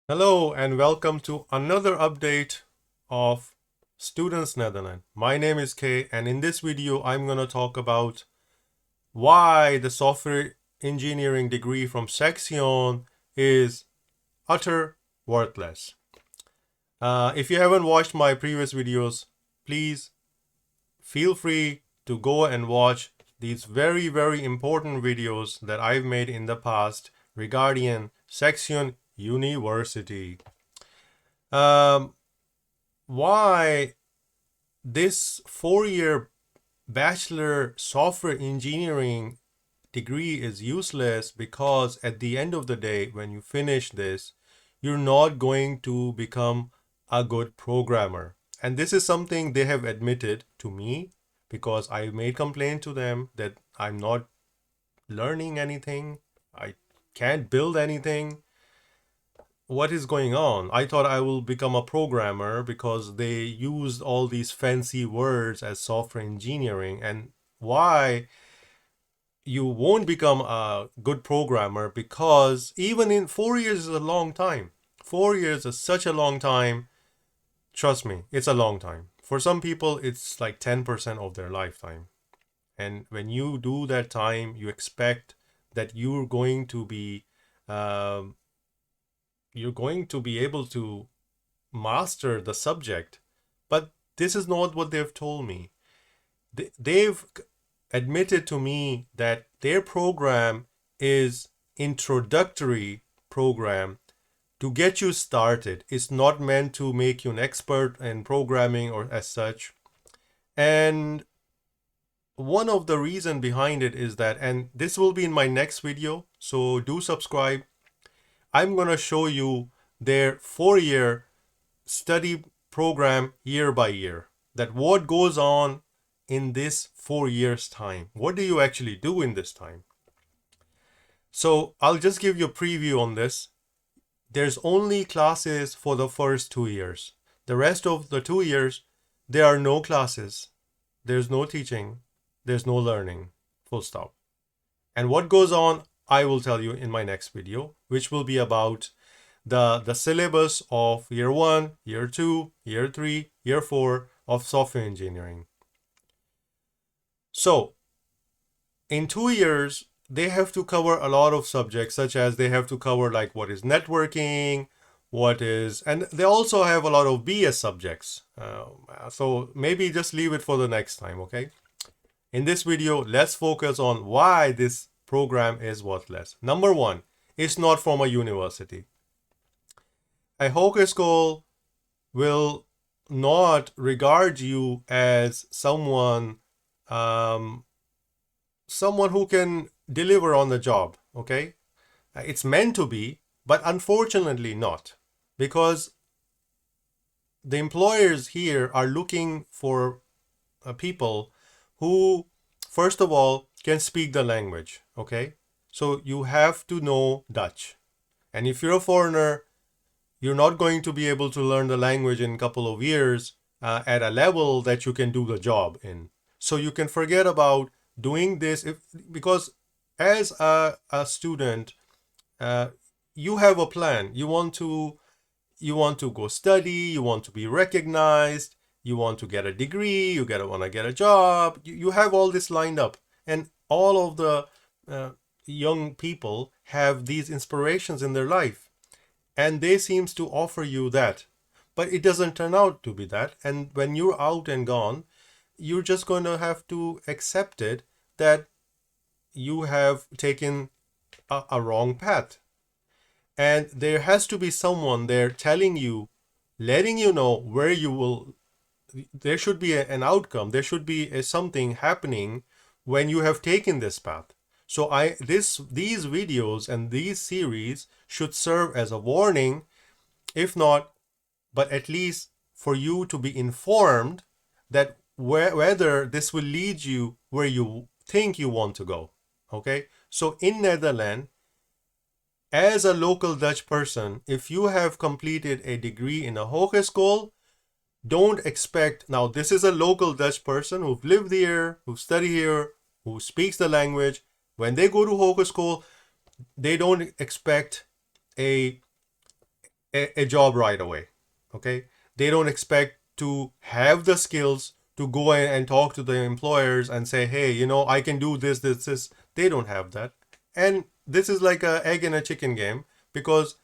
Hello and welcome to another update of Students Netherlands. My name is Kay, and in this video I'm going to talk about why the software engineering degree from Saxion is utter worthless. If you haven't watched my previous videos, please feel free to go and watch these very important videos that I've made in the past regarding Saxion University. Um, why this 4-year bachelor software engineering degree is useless? Because at the end of the day, when you finish this, you're not going to become a good programmer. And this is something they have admitted to me, because I made complaint to them that I'm not learning anything. I can't build anything. What is going on? I thought I will become a programmer because they used all these fancy words as software engineering. And why you won't become a good programmer? Because even in 4 years is a long time. 4 years is such a long time. Trust me, it's a long time. For some people, it's like 10% of their lifetime. And when you do that time, you expect that um, you're going to be able to master the subject. But this is not what they've told me. They've admitted to me that their program is introductory program to get you started. It's not meant to make you an expert in programming or as such. And one of the reason behind it is that, and this will be in my next video, so do subscribe. I'm going to show you their 4-year study program year by year, that what goes on in this 4 years time. What do you actually do in this time? So I'll just give you a preview on this. There's only classes for the first 2 years. The rest of the 2 years, there are no classes. There's no teaching. There's no learning. Full stop. And what goes on, I will tell you in my next video, which will be about the syllabus of year 1, year 2, year 3, year 4 of software engineering. So in 2 years, they have to cover a lot of subjects, such as they have to cover like what is networking, and they also have a lot of BS subjects. So maybe just leave it for the next time, okay? In this video, let's focus on why this program is worthless. Number one, it's not from a university. A hogeschool will not regard you as someone who can deliver on the job, okay? It's meant to be, but unfortunately not, because the employers here are looking for people who, first of all, can speak the language, okay? So you have to know Dutch. And if you're a foreigner, you're not going to be able to learn the language in a couple of years at a level that you can do the job in. So you can forget about doing this because as a student, you have a plan. You want to go study, you want to be recognized, you want to get a degree, want to get a job. You have all this lined up. And all of the young people have these inspirations in their life. And they seems to offer you that. But it doesn't turn out to be that. And when you're out and gone, you're just going to have to accept it that you have taken a wrong path. And there has to be someone there telling you, letting you know where you will. There should be an outcome. There should be something happening when you have taken this path. So these videos and these series should serve as a warning, if not, but at least for you to be informed that whether this will lead you where you think you want to go. Okay? So in Netherlands, as a local Dutch person, if you have completed a degree in a hogeschool, don't expect, now this is a local Dutch person who've lived here, who studied here, who speaks the language. When they go to hogeschool, they don't expect a a job right away. Okay, they don't expect to have the skills to go and talk to the employers and say, hey, I can do this. They don't have that. And this is like a egg and a chicken game, because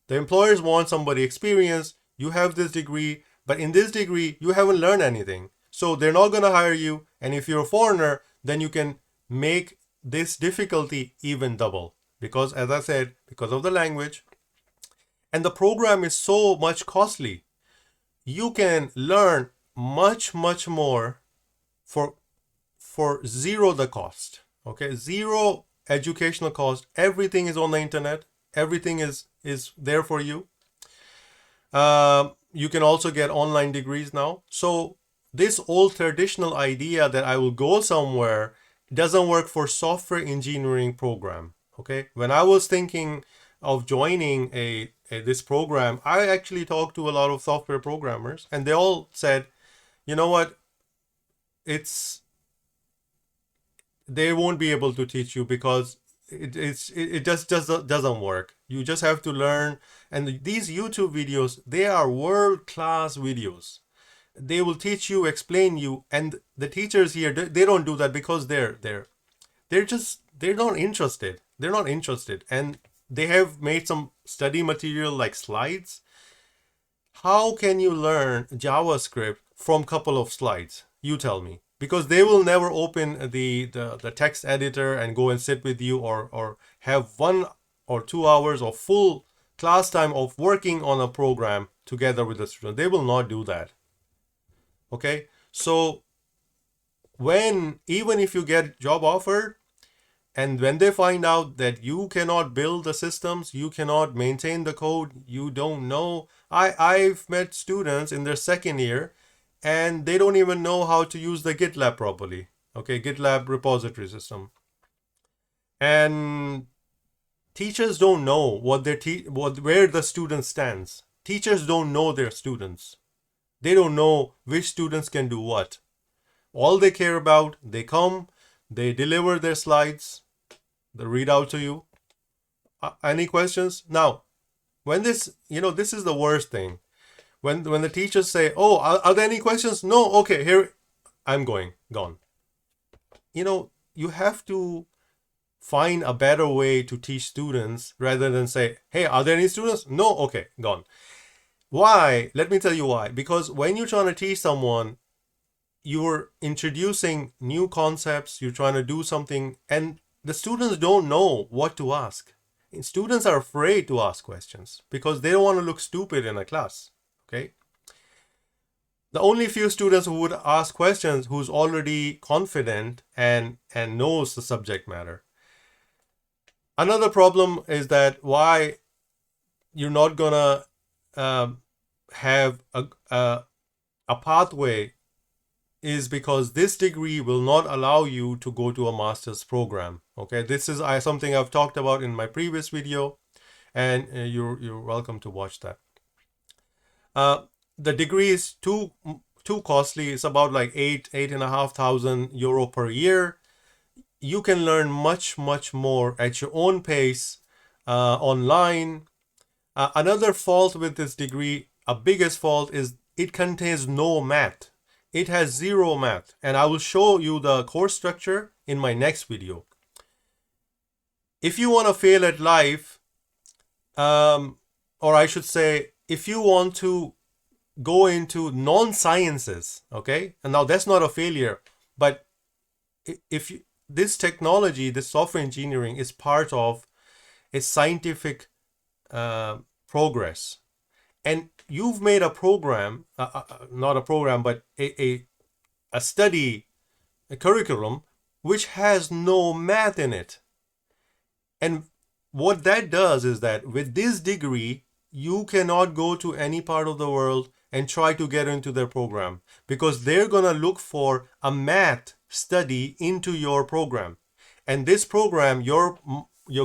the employers want somebody experienced. You have this degree, but in this degree you haven't learned anything, so they're not going to hire you. And if you're a foreigner, then you can make this difficulty even double, because, as I said, because of the language. And the program is so much costly. You can learn much more for zero the cost. Okay, zero educational cost. Everything is on the internet. Everything is there for you. You can also get online degrees now. So this old traditional idea that I will go somewhere doesn't work for software engineering program. Okay, when I was thinking of joining this program, I actually talked to a lot of software programmers, and they all said, you know what, they won't be able to teach you, because it just doesn't work. You just have to learn. And these YouTube videos, they are world-class videos. They will teach you, explain you, and the teachers here, they don't do that, because they're not interested. They're not interested, and they have made some study material like slides. How can you learn JavaScript from a couple of slides? You tell me. Because they will never open the text editor and go and sit with you, or have 1 or 2 hours of full class time of working on a program together with the student. They will not do that. Okay? So even if you get job offered, and when they find out that you cannot build the systems, you cannot maintain the code, you don't know. I've met students in their second year, and they don't even know how to use the GitLab properly. Okay, GitLab repository system. And teachers don't know where the student stands. Teachers don't know their students. They don't know which students can do what. All they care about, they come, they deliver their slides, they read out to you. Any questions? Now, when this is the worst thing. When the teachers say, oh, are there any questions? No, okay, here, I'm gone. You have to find a better way to teach students, rather than say, hey, are there any students? No, okay, gone. Why? Let me tell you why. Because when you're trying to teach someone, you're introducing new concepts, you're trying to do something, and the students don't know what to ask. And students are afraid to ask questions because they don't want to look stupid in a class. Okay? The only few students who would ask questions who's already confident and knows the subject matter. Another problem is that why you're not gonna have a pathway is because this degree will not allow you to go to a master's program. Okay, this is something I've talked about in my previous video, and you're welcome to watch that. The degree is too costly. It's about like 8,500 euro per year. You can learn much more at your own pace online. Another fault with this degree, a biggest fault, is it contains no math. It has zero math, and I will show you the course structure in my next video. If you want to fail at life, or I should say, if you want to go into non-sciences, okay, and now that's not a failure, but if this technology, this software engineering, is part of a scientific progress, and you've made a program, not a program, but a study, a curriculum, which has no math in it. And what that does is that with this degree, you cannot go to any part of the world and try to get into their program, because they're going to look for a math study into your program. And this program, your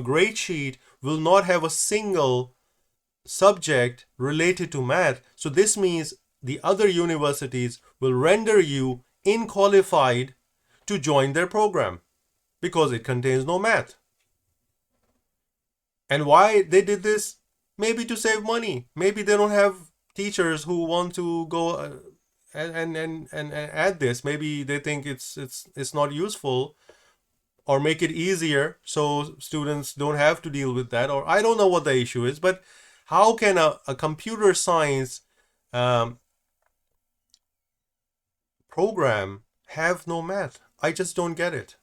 grade sheet will not have a single subject related to math. So this means the other universities will render you unqualified to join their program because it contains no math. And why they did this? Maybe to save money. Maybe they don't have teachers who want to go and add this. Maybe they think it's not useful, or make it easier so students don't have to deal with that. Or I don't know what the issue is, but how can a computer science um, program have no math? I just don't get it.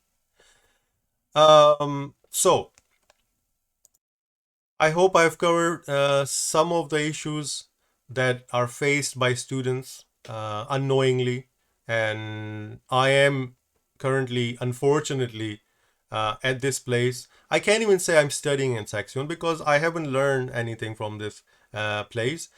So I hope I've covered some of the issues that are faced by students unknowingly. And I am currently, unfortunately, at this place. I can't even say I'm studying in saxion because I haven't learned anything from this place.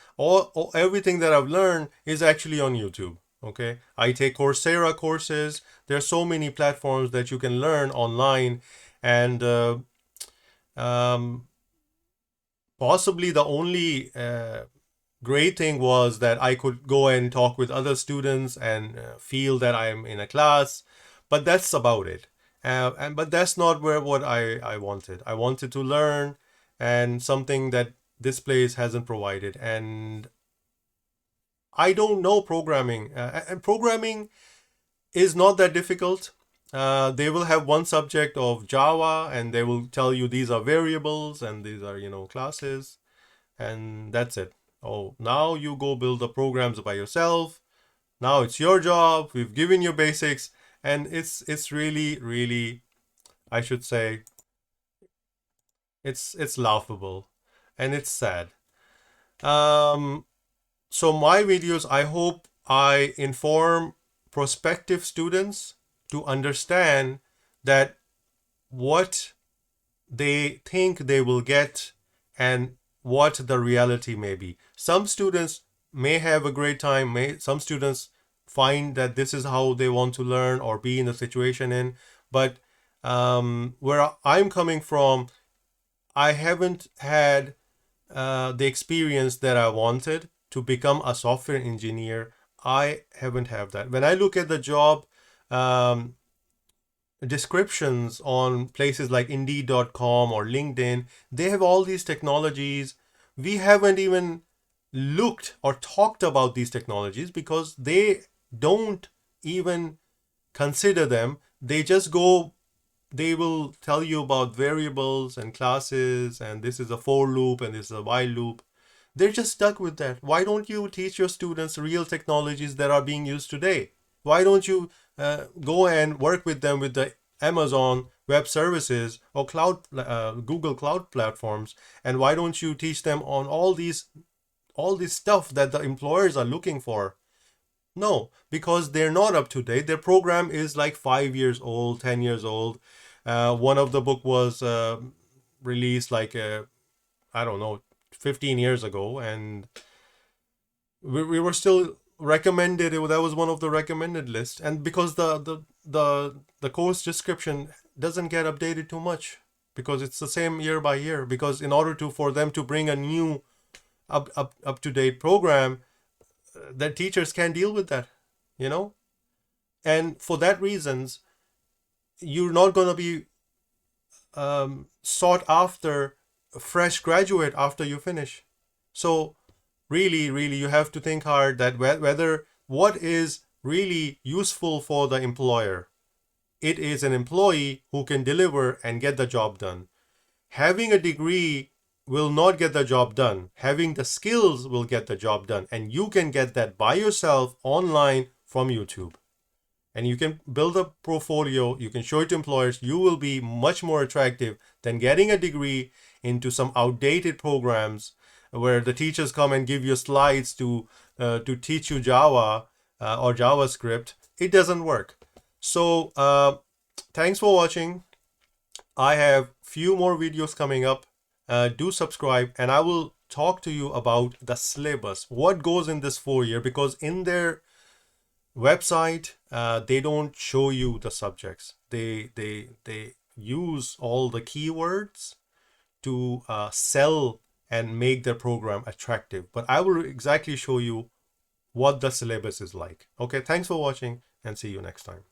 Everything that I've learned is actually on YouTube. Okay, I take Coursera courses. There are so many platforms that you can learn online, and um, possibly the only great thing was that I could go and talk with other students and feel that I'm in a class, but that's about it. But that's not where what I wanted. I wanted to learn, and something that this place hasn't provided. And I don't know programming, and programming is not that difficult. They will have one subject of Java, and they will tell you these are variables and these are classes, and that's it. Oh, now you go build the programs by yourself. Now it's your job. We've given you basics, and it's really, really, I should say, it's laughable, and it's sad. Um, so my videos, I hope I inform prospective students to understand that what they think they will get and what the reality may be. Some students may have a great time, some students find that this is how they want to learn or be in the situation in, but where I'm coming from, I haven't had the experience that I wanted to become a software engineer. I haven't had that. When I look at the job um, descriptions on places like Indeed.com or LinkedIn, they have all these technologies. We haven't even looked or talked about these technologies because they don't even consider them. They just go, they will tell you about variables and classes, and this is a for loop and this is a while loop. They're just stuck with that. Why don't you teach your students real technologies that are being used today? Why don't you go and work with them with the Amazon Web Services or Google Cloud platforms? And why don't you teach them on all this stuff that the employers are looking for? No, because they're not up to date. Their program is like 5 years old, 10 years old. One of the book was released like I don't know, 15 years ago, and we were still recommended. That was one of the recommended list, and because the course description doesn't get updated too much, because it's the same year by year. Because in order for them to bring a new up to date program, the teachers can't deal with that, you know. And for that reasons, you're not going to be sought after a fresh graduate after you finish. So really, really, you have to think hard that whether what is really useful for the employer. It is an employee who can deliver and get the job done. Having a degree will not get the job done. Having the skills will get the job done. And you can get that by yourself online from YouTube. And you can build a portfolio, you can show it to employers. You will be much more attractive than getting a degree into some outdated programs where the teachers come and give you slides to teach you Java or JavaScript. It doesn't work. So thanks for watching. I have few more videos coming up. Do subscribe, and I will talk to you about the syllabus, what goes in this 4 year, because in their website they don't show you the subjects. They use all the keywords to sell and make their program attractive, but I will exactly show you what the syllabus is like. Okay, thanks for watching, and see you next time.